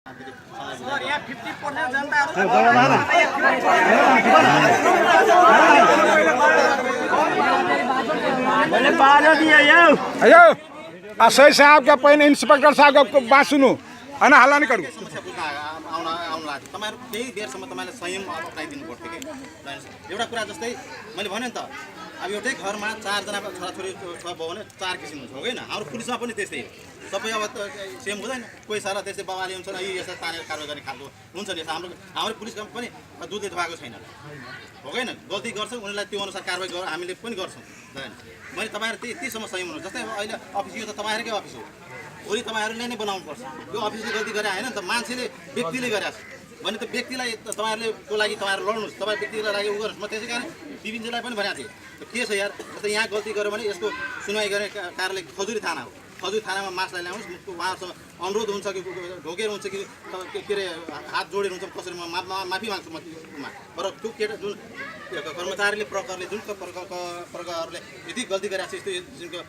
sir यहाँ 50% जनताहरु मैले बाजा दिए यो अयो असै साहब का पहिने इन्स्पेक्टर साहब का बात सुनु हैन हल्ला नि करू समस्या बुझ्न आउन लाग्यो तपाईहरु केही बेरसम्म तपाईले संयम अपनाइदिनु पर्थ्यो के एउटा कुरा जस्तै मैले भने नि त अब एउटै घरमा 4 जना छोराछोरी छ भने 4 किसिम हुन्छ हो हैन हाम्रो पुलिसमा पनि त्यस्तै हो सबै अब सेम हुँदैन कोही सारा त्यस्तै बाबाले हुन्छ यो यसो तानेर कारबाही गर्ने खालको हुन्छ नि हाम्रो पुलिसमा पनि दुधले धुवाएको छैन हो हैन गल्ती गर्छ उनीलाई त्यो अनुसार कारबाही गर हामीले पनि गर्छौं हैन मैले तपाईहरु त्यतिसम्म संयम हुनु जस्तै अब अहिले अफिस यो त तपाईहरुकै अफिस हो भोलि तपाईहरुले नै बनाउनु पर्छ यो अफिसले गल्ती गरे हैन नि त मान्छेले व्यक्तिले गरेछ भने त व्यक्तिलाई तपाईहरुले को लागि तपाईहरु लड्नुस् तपाई व्यक्तिलाई लागि उ गर्नुस् म त्यसैकारण विभिन्नलाई पनि भनेको थिएँ के छ यार जस्तै यहाँ गल्ती गर्यो भने यसको सुनवाई गर्ने कार्यालय खजुरी थाना हो खजुरी थानामा मासलाई ल्याउनुस् उहाँहरुसँग अनुरोध हुन्छ कि ढोकेर हुन्छ कि के रे हात जोडेर हुन्छ कसरी म माफी माग्छु म तर त्यो केटा जुन कर्मचारीले प्रकारले जुन प्रकारले यदि गल्ती गरेछ यस्तो जुनको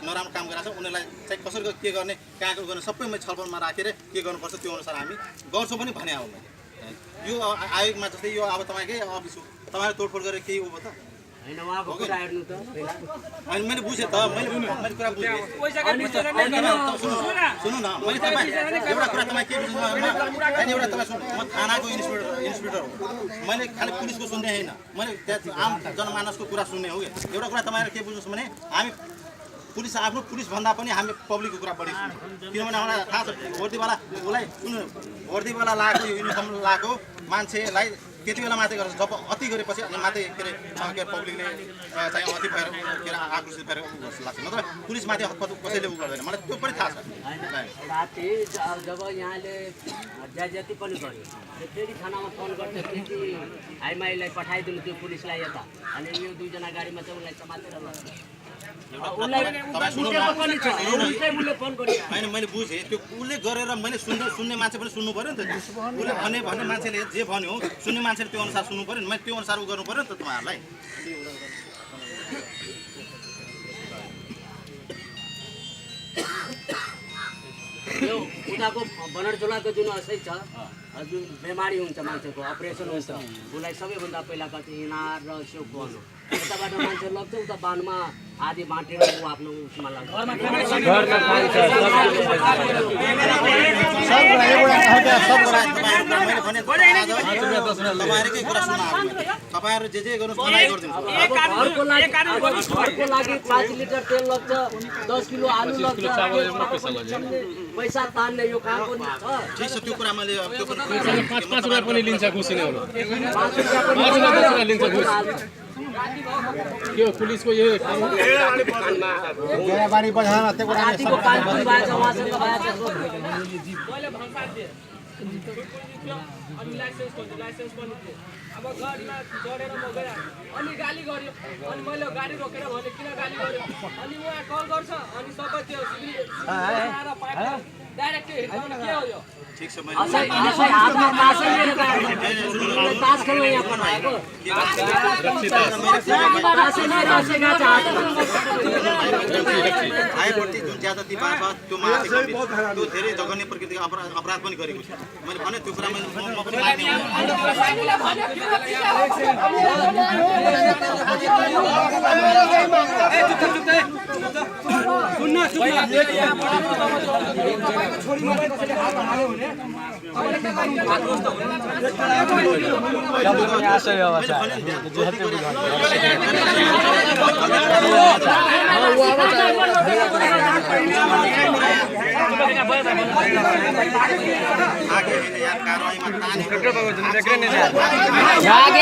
नराम्रो काम गरेछ उनीहरूलाई चाहिँ कसरी के गर्ने कहाँको गर्ने सबै मैले छलफलमा राखेर के गर्नुपर्छ त्यो अनुसार हामी गर्छौँ पनि भने हो मैले यो आयोगमा जस्तै यो अब तपाईकै अफिस हो तपाईहरु तोडफोड गरेर केही हो त हैन उहाँको कुरा हेर्नु त हैन मैले बुझे त मैले कुरा बुझे सुन्नु न मैले तपाई एउटा कुरा तपाई के बुझ्नु हैन एउटा तपाई सुन्नु म थानाको इन्स्पेक्टर हो मैले खाली पुलिसको सुन्ने हैन मैले आम जनमानसको कुरा सुन्ने हो एउटा कुरा तपाईहरु के बुझ्नुस् भने हामी पुलिस आफ्नो पुलिस भन्दा पनि हामी पब्लिकको कुरा बढी सुन्छौं किनभने हामीलाई थाहा छ वर्दीवाला उलाई सुन्नु वर्दीवाला लाग्यो युनिफर्म लाग्यो मान्छेलाई त्यति बेला माथि गर्छ जब अति गरेपछि अनि माथि के रे पब्लिकले चाहिँ अति भएर के रे आक्रोशित भएर लाग्छ नत्र पुलिस माथि हतपत कसैले उ गर्दैन मलाई त्यो पनि थाहा छ साथी जब यहाँले ज्याजती पनि गर्यो फेरि थानामा फोन गर्छ कि आइमाईलाई पठाइदिनु त्यो पुलिसलाई यता अनि यो दुई जना गाडीमा चाहिँ उलाई समातेर लग्छ हैन मैले बुझेँ त्यो उसले गरेर मैले सुन्ने मान्छे पनि सुन्नु पर्यो नि त उसले भन्ने मान्छेले जे भन्यो सुन्ने मान्छेले त्यो अनुसार सुन्नु पर्यो नि मैले त्यो अनुसार उ गर्नु पर्यो नि त तपाईहरुलाई यो उताको बनरझोलाको जुन असै छ जुन बिमारी हुन्छ मान्छेको अपरेसन हुन्छ उसलाई सबैभन्दा पहिला कति हिनार र स्योक गर्नु उताबाट मान्छे लग्छ उता बानमा आदि बाँटेर ऊ आफ्नो उसमा लाग्छ तपाईहरु जे गर्नुस् मलाई गरिदिन्छु घरको लागि 5 लिटर तेल लाग्छ 10 किलो आलु लाग्छ पैसा तान्ने यो काम पनि छ ठीक छ त्यो कुरा मैले त्यो पनि 5 रुपैयाँ पनि लिन्छ घुसिनेहरु 5 रुपैयाँ लिन्छ घुस के पुलिसको यो बारी बजान त्यको रातिको 5 बजे बाज उहाँसँग भएछ मैले भन्सा दिए अनि लाइसेन्स पनि दिए अब गाडीमा चढेर म गए अनि गाली गर्यो अनि मैले गाडी रोकेर भने किन गाली गर्यो अनि उहाँ कल गर्छ अनि सबै त्यो आएर पाइप डाइरेक्ट हिर्काउन के हो यो ठीक छ मैले हातमा मासै लिएर तास खेल्न यहाँ पठाएको मासै लिएर आसेका छ आयप्रति जुन ज्यादती पाछ त्यो माथिको त्यो धेरै जघन्य प्रकृतिको अपराध पनि गरेको छ मैले भने त्यो कुरा मैले म पनि मान्ने आगे